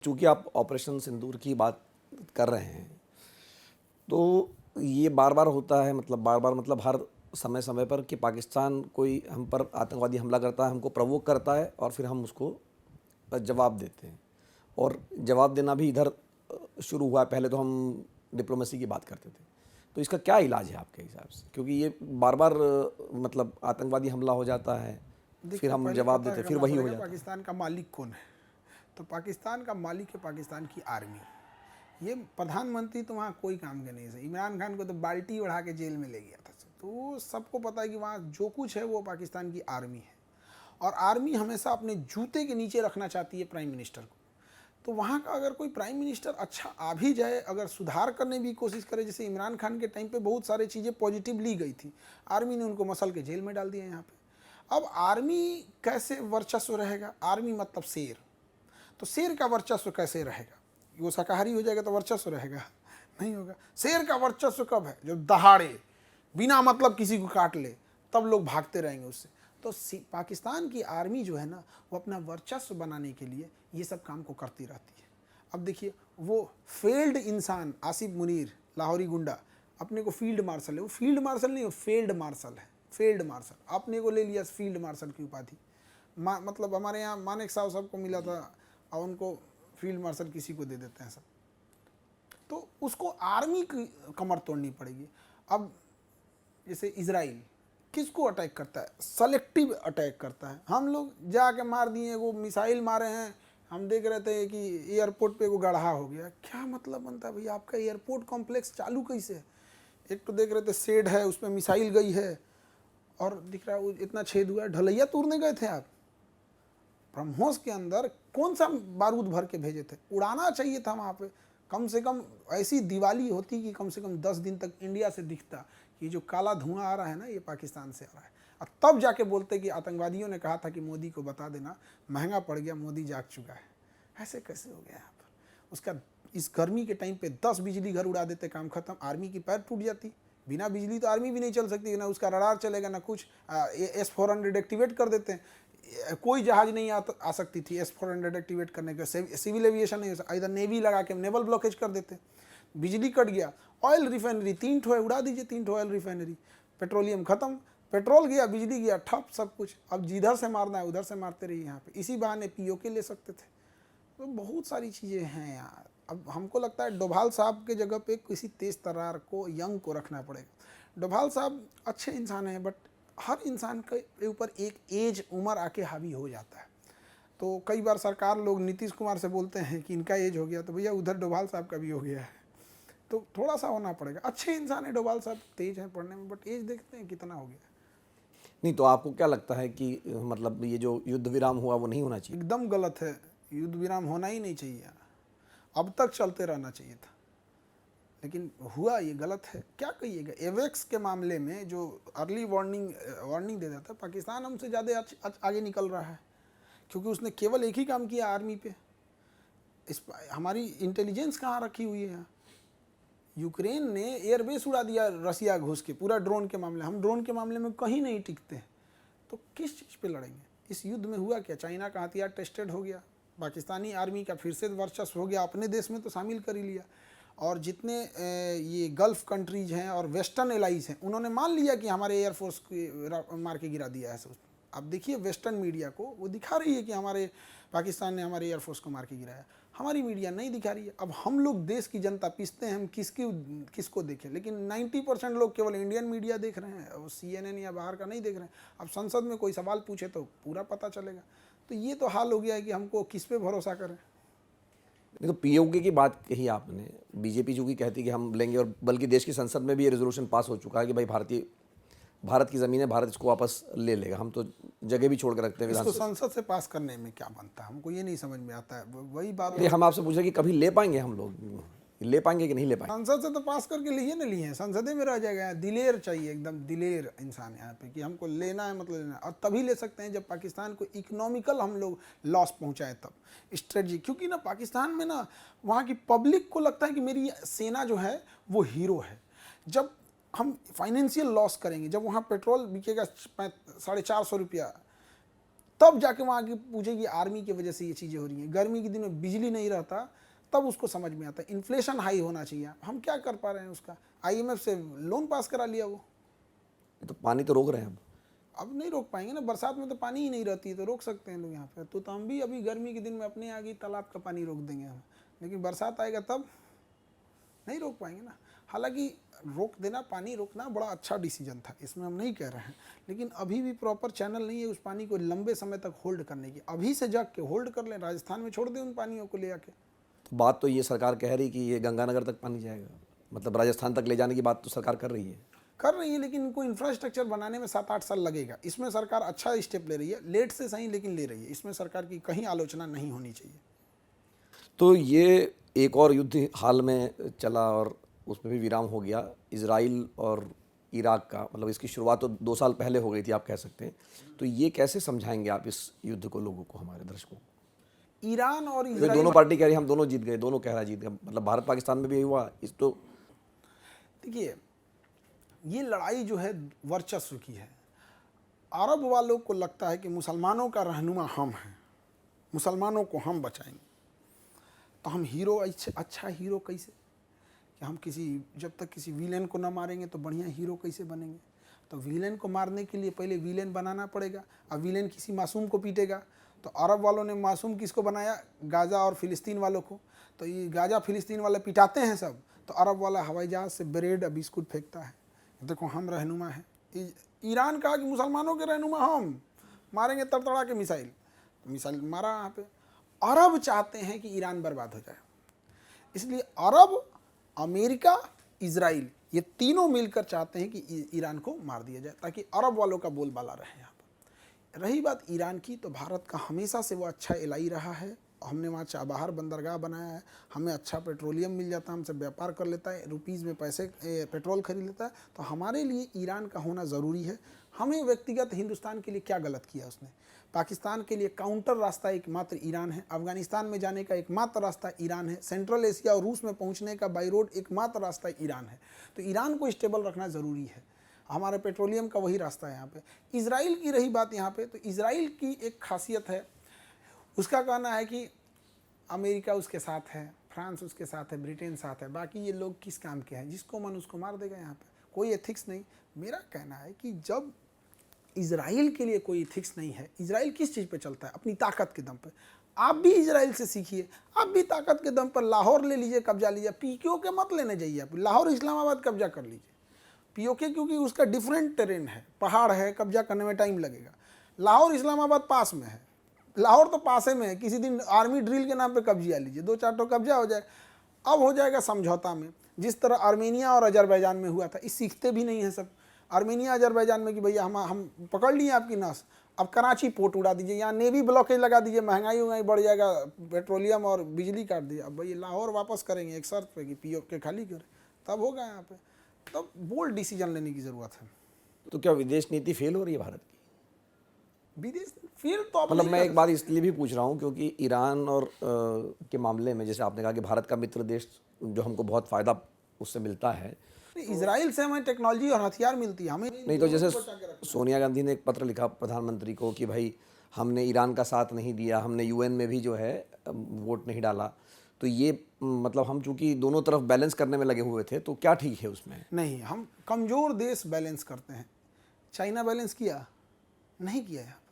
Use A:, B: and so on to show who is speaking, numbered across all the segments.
A: चूँकि आप ऑपरेशन सिंदूर की बात कर रहे हैं, तो ये बार-बार होता है, मतलब बार-बार मतलब हर समय-समय पर कि पाकिस्तान कोई हम पर आतंकवादी हमला करता है, हमको प्रोवोक करता है और फिर हम उसको जवाब देते हैं। और जवाब देना भी इधर शुरू हुआ है। पहले तो हम डिप्लोमेसी की बात करते थे। तो इसका क्या इलाज है आपके हिसाब से? क्योंकि ये बार-बार मतलब आतंकवादी हमला हो जाता है, फिर
B: देखिए,
A: हम
B: पहले
A: जवाब
B: पता
A: देते हैं, फिर
B: करना
A: वही हो
B: पड़ेगा
A: जाता है।
B: पाकिस्तान का मालिक कौन है। तो पाकिस्तान का मालिक है पाकिस्तान की आर्मी। ये प्रधानमंत्री तो वहाँ कोई काम के नहीं है। इमरान खान को तो बाल्टी उड़ा के जेल में ले गया था। तो सबको पता है कि वहाँ जो कुछ है वो पाकिस्तान की आर्मी है, और आर्मी हमेशा अपने जूते के नीचे रखना चाहती है प्राइम मिनिस्टर को। तो वहाँ का अगर कोई प्राइम मिनिस्टर अच्छा आ भी जाए, अगर सुधार करने की कोशिश करे, जैसे इमरान खान के टाइम पे बहुत सारी चीज़ें पॉजिटिव ली गई थी, आर्मी ने उनको मसल के जेल में डाल दिया यहाँ पे। अब आर्मी कैसे वर्चस्व रहेगा? आर्मी मतलब शेर, तो शेर का वर्चस्व कैसे रहेगा? वो शाकाहारी हो जाएगा तो वर्चस्व रहेगा? नहीं होगा। शेर का वर्चस्व कब है? जब दहाड़े बिना मतलब किसी को काट ले, तब लोग भागते रहेंगे उससे। तो पाकिस्तान की आर्मी जो है ना, वो अपना वर्चस्व बनाने के लिए ये सब काम को करती रहती है। अब देखिए, वो फेल्ड इंसान आसिफ मुनीर, लाहौरी गुंडा, अपने को फील्ड मार्शल है। वो फील्ड मार्शल नहीं, वो फेल्ड मार्शल है। फेल्ड मार्शल अपने को ले लिया फील्ड मार्शल की उपाधि। मतलब हमारे यहाँ मानेक साहब सबको मिला था, और उनको फील्ड मार्शल किसी को दे देते हैं सब। तो उसको आर्मी की कमर तोड़नी पड़ेगी। अब जैसे इजराइल किसको अटैक करता है? सेलेक्टिव अटैक करता है। हम लोग जाके मार दिए, वो मिसाइल मारे हैं, हम देख रहे थे कि एयरपोर्ट पे वो गढ़ा हो गया। क्या मतलब बनता है भैया? आपका एयरपोर्ट कॉम्प्लेक्स चालू कैसे है? एक तो देख रहे थे शेड है, उसमें मिसाइल गई है, और दिख रहा है इतना छेद हुआ है। ढलैया तोड़ने गए थे आप? ब्रह्मोस के अंदर कौन सा बारूद भर के भेजे थे? उड़ाना चाहिए था वहाँ पे। कम से कम ऐसी दिवाली होती कि कम से कम 10 दिन तक इंडिया से दिखता कि जो काला धुआं आ रहा है ना, ये पाकिस्तान से आ रहा है। और तब जाके बोलते कि आतंकवादियों ने कहा था कि मोदी को बता देना, महंगा पड़ गया, मोदी जाग चुका है। ऐसे कैसे हो गया यहाँ पर? उसका इस गर्मी के टाइम पे 10 बिजली घर उड़ा देते, काम खत्म। आर्मी की पैर टूट जाती। बिना बिजली तो आर्मी भी नहीं चल सकती, ना उसका रडार चलेगा ना कुछ। S-400 एक्टिवेट कर देते हैं। कोई जहाज नहीं आ सकती थी S-400 एक्टिवेट करने के। सिविल एविएशन नहीं हो सकता, इधर नेवी लगा के नेवल ब्लॉकेज कर देते। बिजली कट गया, ऑयल रिफाइनरी 3 ठो है, उड़ा दीजिए 3 ठो ऑयल रिफाइनरी। पेट्रोलियम खत्म, पेट्रोल गया, बिजली गया, ठप सब कुछ। अब जिधर से मारना है उधर से मारते रहिए। यहाँ पे इसी बहाने POK ले सकते थे। तो बहुत सारी चीज़ें हैं यार। अब हमको लगता है डोभाल साहब के जगह पे किसी तेज तर्रार को, यंग को रखना पड़ेगा। डोभाल साहब अच्छे इंसान हैं, बट हर इंसान के ऊपर एक एज, उम्र आके हावी हो जाता है। तो कई बार सरकार लोग नीतीश कुमार से बोलते हैं कि इनका एज हो गया, तो भैया उधर डोभाल साहब का भी हो गया है। तो थोड़ा सा होना पड़ेगा। अच्छे इंसान है डोभाल साहब, तेज हैं पढ़ने में, बट एज देखते हैं कितना हो गया।
A: नहीं, तो आपको क्या लगता है कि मतलब ये जो युद्ध विराम हुआ वो नहीं होना चाहिए?
B: एकदम गलत है। युद्ध विराम होना ही नहीं चाहिए, अब तक चलते रहना चाहिए था, लेकिन हुआ, ये गलत है। क्या कहिएगा? एवेक्स के मामले में जो अर्ली वार्निंग दे देता है, पाकिस्तान हमसे ज़्यादा आगे निकल रहा है, क्योंकि उसने केवल एक ही काम किया आर्मी पे। हमारी इंटेलिजेंस कहाँ रखी हुई है यहाँ? यूक्रेन ने एयरबेस उड़ा दिया रसिया घुस के, पूरा ड्रोन के मामले। हम ड्रोन के मामले में कहीं नहीं टिकते हैं, तो किस चीज़ पे लड़ेंगे? इस युद्ध में हुआ क्या? चाइना का हथियार टेस्टेड हो गया, पाकिस्तानी आर्मी का फिर से वर्चस्व हो गया, अपने देश में तो शामिल कर ही लिया। और जितने ये गल्फ़ कंट्रीज हैं और वेस्टर्न एलाइज हैं, उन्होंने मान लिया कि हमारे एयरफोर्स को मार के गिरा दिया है। अब देखिए, वेस्टर्न मीडिया को वो दिखा रही है कि हमारे पाकिस्तान ने हमारे एयरफोर्स को मार के गिराया। हमारी मीडिया नहीं दिखा रही है। अब हम लोग देश की जनता पीसते हैं, हम किसको देखें? लेकिन 90% लोग केवल इंडियन मीडिया देख रहे हैं, और CNN या बाहर का नहीं देख रहे हैं। अब संसद में कोई सवाल पूछे तो पूरा पता चलेगा। तो ये तो हाल हो गया है कि हमको किस पे भरोसा करें।
A: देखो, POK की बात कही आपने, बीजेपी चूँकि कहती है कि हम लेंगे, और बल्कि देश की संसद में भी ये रेजोल्यूशन पास हो चुका है कि भाई भारत की ज़मीन है, भारत इसको वापस ले लेगा। हम तो जगह भी छोड़ कर रखते हैं
B: इसको
A: विधानसभा।
B: संसद से पास करने में क्या बनता है? हमको ये नहीं समझ में आता है। वही बात
A: नहीं, हम आपसे पूछ रहे हैं कि कभी ले पाएंगे हम लोग, ले पाएंगे कि नहीं ले पाएंगे?
B: संसद से तो पास करके लिए ना लिए हैं, संसदे में रह जाएगा। दिलेर चाहिए, एकदम दिलेर इंसान यहाँ पे, कि हमको लेना है, मतलब लेना है। और तभी ले सकते हैं जब पाकिस्तान को इकोनॉमिकल हम लोग लॉस पहुँचाए, तब स्ट्रेटजी। क्योंकि ना पाकिस्तान में ना, वहाँ की पब्लिक को लगता है कि मेरी सेना जो है वो हीरो है। जब हम फाइनेंशियल लॉस करेंगे, जब वहाँ पेट्रोल बिकेगा 450 रुपया, तब जाके वहाँ की पूछेगी आर्मी की वजह से ये चीज़ें हो रही हैं। गर्मी के दिन में बिजली नहीं रहता तब उसको समझ में आता है। इन्फ्लेशन हाई होना चाहिए, हम क्या कर पा रहे हैं उसका? IMF से लोन पास करा लिया वो।
A: ये तो पानी तो रोक रहे हैं
B: अब नहीं रोक पाएंगे ना, बरसात में तो पानी ही नहीं रहती है, तो रोक सकते हैं लोग यहाँ पे। तो हम भी अभी गर्मी के दिन में अपने आगे तालाब का पानी रोक देंगे हम, लेकिन बरसात आएगा तब नहीं रोक पाएंगे ना। हालांकि रोक देना, पानी रोकना बड़ा अच्छा डिसीजन था, इसमें हम नहीं कह रहे हैं, लेकिन अभी भी प्रॉपर चैनल नहीं है उस पानी को लंबे समय तक होल्ड करने की। अभी से जग के होल्ड कर लें, राजस्थान में छोड़ दें उन पानियों को ले आके।
A: तो बात तो ये सरकार कह रही कि ये गंगानगर तक पानी जाएगा, मतलब राजस्थान तक ले जाने की बात तो सरकार कर रही है,
B: लेकिन इनको इंफ्रास्ट्रक्चर बनाने में 7-8 साल लगेगा। इसमें सरकार अच्छा स्टेप ले रही है, लेट से सही लेकिन ले रही है। इसमें सरकार की कहीं आलोचना नहीं होनी चाहिए।
A: तो ये एक और युद्ध हाल में चला और उसमें भी विराम हो गया, इजराइल और इराक का, मतलब इसकी शुरुआत तो 2 साल पहले हो गई थी आप कह सकते हैं। तो ये कैसे समझाएंगे आप इस युद्ध को लोगों को, हमारे दर्शकों को?
B: ईरान और
A: ये
B: इजराइल,
A: दोनों पार्टी कह रही हम दोनों जीत गए, दोनों कह रहा जीत गए, मतलब भारत पाकिस्तान में भी यही हुआ इस तो।
B: देखिए ये लड़ाई जो है वर्चस्व की है। अरब वालों को लगता है कि मुसलमानों का रहनुमा हम हैं, मुसलमानों को हम बचाएंगे। तो हम हीरो, अच्छा हीरो कैसे, कि हम जब तक किसी विलेन को ना मारेंगे तो बढ़िया हीरो कैसे बनेंगे? तो विलेन को मारने के लिए पहले विलेन बनाना पड़ेगा। अब विलेन किसी मासूम को पीटेगा, तो अरब वालों ने मासूम किसको बनाया? गाज़ा और फ़िलिस्तीन वालों को। तो ये गाज़ा फ़िलिस्तीन वाले पिटाते हैं सब, तो अरब वाला हवाई जहाज़ से ब्रेड और बिस्कुट फेंकता है, देखो हम रहनुमा हैं। ईरान कहा कि मुसलमानों के रहनुमा हम, मारेंगे तड़तड़ा के मिसाइल, तो मिसाइल मारा यहाँ पे। अरब चाहते हैं कि ईरान बर्बाद हो जाए, इसलिए अरब, अमेरिका, इजराइल ये तीनों मिलकर चाहते हैं कि ईरान को मार दिया जाए, ताकि अरब वालों का बोलबाला रहे यहाँ पर। रही बात ईरान की, तो भारत का हमेशा से वो अच्छा एलाई रहा है। हमने वहाँ चाबहार बंदरगाह बनाया है, हमें अच्छा पेट्रोलियम मिल जाता है, हमसे व्यापार कर लेता है, रुपीज़ में पैसे पेट्रोल खरीद लेता है। तो हमारे लिए ईरान का होना ज़रूरी है। हमें व्यक्तिगत हिंदुस्तान के लिए क्या गलत किया उसने? पाकिस्तान के लिए काउंटर रास्ता एकमात्र ईरान है, अफगानिस्तान में जाने का एकमात्र रास्ता ईरान है, सेंट्रल एशिया और रूस में पहुंचने का बाई रोड एकमात्र रास्ता ईरान है। तो ईरान को स्टेबल रखना ज़रूरी है, हमारे पेट्रोलियम का वही रास्ता है यहाँ पे। इजराइल की रही बात यहाँ पे, तो इजराइल की एक खासियत है, उसका कहना है कि अमेरिका उसके साथ है, फ्रांस उसके साथ है, ब्रिटेन साथ है, बाकी ये लोग किस काम के हैं, जिसको मन उसको मार देगा। यहाँ पे कोई एथिक्स नहीं। मेरा कहना है कि जब इजराइल के लिए कोई एथिक्स नहीं है, इजराइल किस चीज़ पे चलता है? अपनी ताकत के दम पे। आप भी इजराइल से सीखिए, आप भी ताकत के दम पर लाहौर ले लीजिए, कब्जा लीजिए। PKK मत लेने जाइए आप, लाहौर इस्लामाबाद कब्जा कर लीजिए। PKK क्योंकि उसका डिफरेंट टेरेन है, पहाड़ है, कब्जा करने में टाइम लगेगा। लाहौर इस्लामाबाद पास में है, लाहौर तो पासे में है, किसी दिन आर्मी ड्रिल के नाम पे कब्जा लीजिए, 2-4 तो कब्जा हो जाए। अब हो जाएगा समझौता में, जिस तरह आर्मेनिया और अजरबैजान में हुआ था। इस सीखते भी नहीं है सब, आर्मेनिया अजरबैजान में कि भैया हम पकड़ लिए आपकी नस, अब कराची पोर्ट उड़ा दीजिए, यहाँ नेवी ब्लॉकेज लगा दीजिए, महंगाई बढ़ जाएगा, पेट्रोलियम और बिजली काट दीजिए। अब भैया लाहौर वापस करेंगे एक शर्त पे कि PKK खाली करें, तब होगा यहाँ पे। तब बोल्ड डिसीजन लेने की ज़रूरत है।
A: तो क्या विदेश नीति फेल हो रही है भारत की?
B: विदेश फेल तो
A: मतलब मैं एक बात इसलिए भी पूछ रहा हूँ क्योंकि ईरान और के मामले में जैसे आपने कहा कि भारत का मित्र देश जो हमको बहुत फ़ायदा उससे मिलता है,
B: इजराइल से हमें टेक्नोलॉजी और हथियार मिलती है, हमें
A: नहीं तो जैसे सोनिया गांधी ने एक पत्र लिखा प्रधानमंत्री को कि भाई हमने ईरान का साथ नहीं दिया, हमने UN में भी जो है वोट नहीं डाला, तो ये मतलब हम चूंकि दोनों तरफ बैलेंस करने में लगे हुए थे, तो क्या ठीक है उसमें?
B: नहीं, हम कमज़ोर देश बैलेंस करते हैं। चाइना बैलेंस किया? नहीं किया। यहाँ पर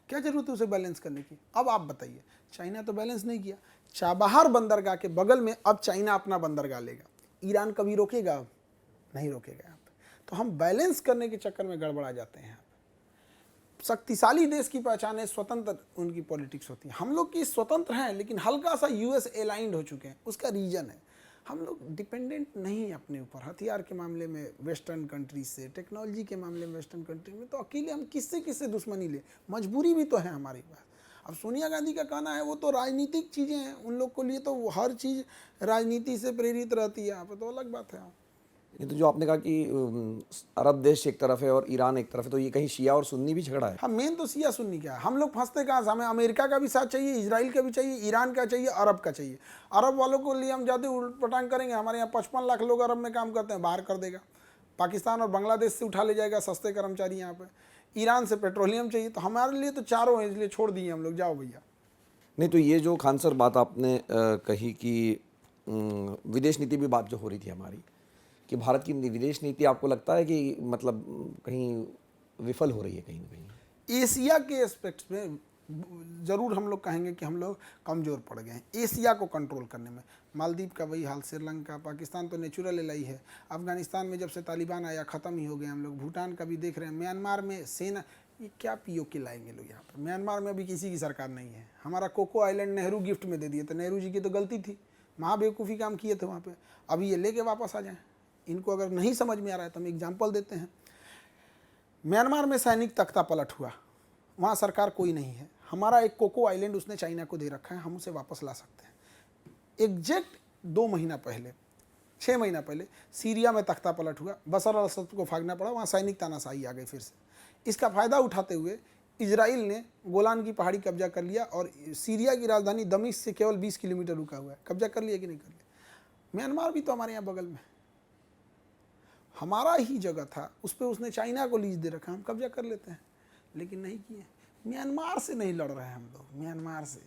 B: क्या ज़रूरत है उसे बैलेंस करने की? अब आप बताइए, चाइना तो बैलेंस नहीं किया। चाबहार बंदरगाह के बगल में अब चाइना अपना बंदरगाह लेगा, ईरान कभी रोकेगा? अब नहीं रोकेगा यहाँ पे। तो हम बैलेंस करने के चक्कर में गड़बड़ा जाते हैं। यहाँ पे शक्तिशाली देश की पहचान है स्वतंत्र उनकी पॉलिटिक्स होती है। हम लोग की स्वतंत्र हैं, लेकिन हल्का सा US अलाइंड हो चुके हैं। उसका रीजन है हम लोग डिपेंडेंट नहीं है अपने ऊपर, हथियार के मामले में वेस्टर्न कंट्रीज से, टेक्नोलॉजी के मामले में वेस्टर्न कंट्री में। तो अकेले हम किससे दुश्मनी ले? मजबूरी भी तो है हमारे पास। अब सोनिया गांधी का कहना है वो तो राजनीतिक चीज़ें हैं, उन लोग के लिए तो हर चीज़ राजनीति से प्रेरित रहती है। यहाँ पर तो अलग बात है।
A: ये तो जो आपने कहा कि अरब देश एक तरफ है और ईरान एक तरफ है, तो ये कहीं शिया और सुन्नी भी झगड़ा है?
B: हाँ, मेन तो शिया सुन्नी क्या है। हम लोग फंसते कहाँ से? हमें अमेरिका का भी साथ चाहिए, इजराइल का भी चाहिए, ईरान का चाहिए, अरब का चाहिए। अरब वालों को लिए हम ज़्यादा उलट पटांग करेंगे। हमारे यहाँ 55 लाख लोग अरब में काम करते हैं, बाहर कर देगा। पाकिस्तान और बांग्लादेश से उठा ले जाएगा सस्ते कर्मचारी यहाँ पे। ईरान से पेट्रोलियम चाहिए, तो हमारे लिए तो चारों हैं, इसलिए छोड़ दिए हम लोग, जाओ भैया।
A: नहीं तो ये जो खान सर बात आपने कही कि विदेश नीति भी बात जो हो रही थी हमारी, कि भारत की विदेश नीति आपको लगता है कि मतलब कहीं विफल हो रही है कहीं ना कहीं?
B: एशिया के एस्पेक्ट्स में ज़रूर हम लोग कहेंगे कि हम लोग कमज़ोर पड़ गए हैं एशिया को कंट्रोल करने में। मालदीव का वही हाल, श्रीलंका, पाकिस्तान तो नेचुरल एलाई है। अफगानिस्तान में जब से तालिबान आया ख़त्म ही हो गए हम लोग। भूटान का भी देख रहे हैं। म्यांमार में सेना, ये क्या पीओके लाएंगे लोग यहाँ पर। म्यांमार में अभी किसी की सरकार नहीं है। हमारा कोको आइलैंड नेहरू गिफ्ट में दे दिए, तो नेहरू जी की तो गलती थी, महाबेवकूफ़ी काम किए थे वहाँ पर। अभी ये लेके वापस आ जाएँ। इनको अगर नहीं समझ में आ रहा है तो हम एग्जाम्पल देते हैं। म्यांमार में सैनिक तख्ता पलट हुआ, वहाँ सरकार कोई नहीं है। हमारा एक कोको आइलैंड उसने चाइना को दे रखा है, हम उसे वापस ला सकते हैं। एग्जैक्ट 2 महीना पहले, 6 महीना पहले सीरिया में तख्ता पलट हुआ, बशर अल असद को भागना पड़ा, वहाँ सैनिक तानाशाही आ गई फिर से। इसका फ़ायदा उठाते हुए इजराइल ने गोलान की पहाड़ी कब्जा कर लिया और सीरिया की राजधानी दमिश्क से केवल 20 किलोमीटर रुका हुआ है। कब्जा कर लिया कि नहीं कर लिया? म्यांमार भी तो हमारे यहाँ बगल में, हमारा ही जगह था, उस पर उसने चाइना को लीज दे रखा, हम कब्जा कर लेते हैं, लेकिन नहीं किए। म्यांमार से नहीं लड़ रहे हैं हम लोग, म्यांमार से।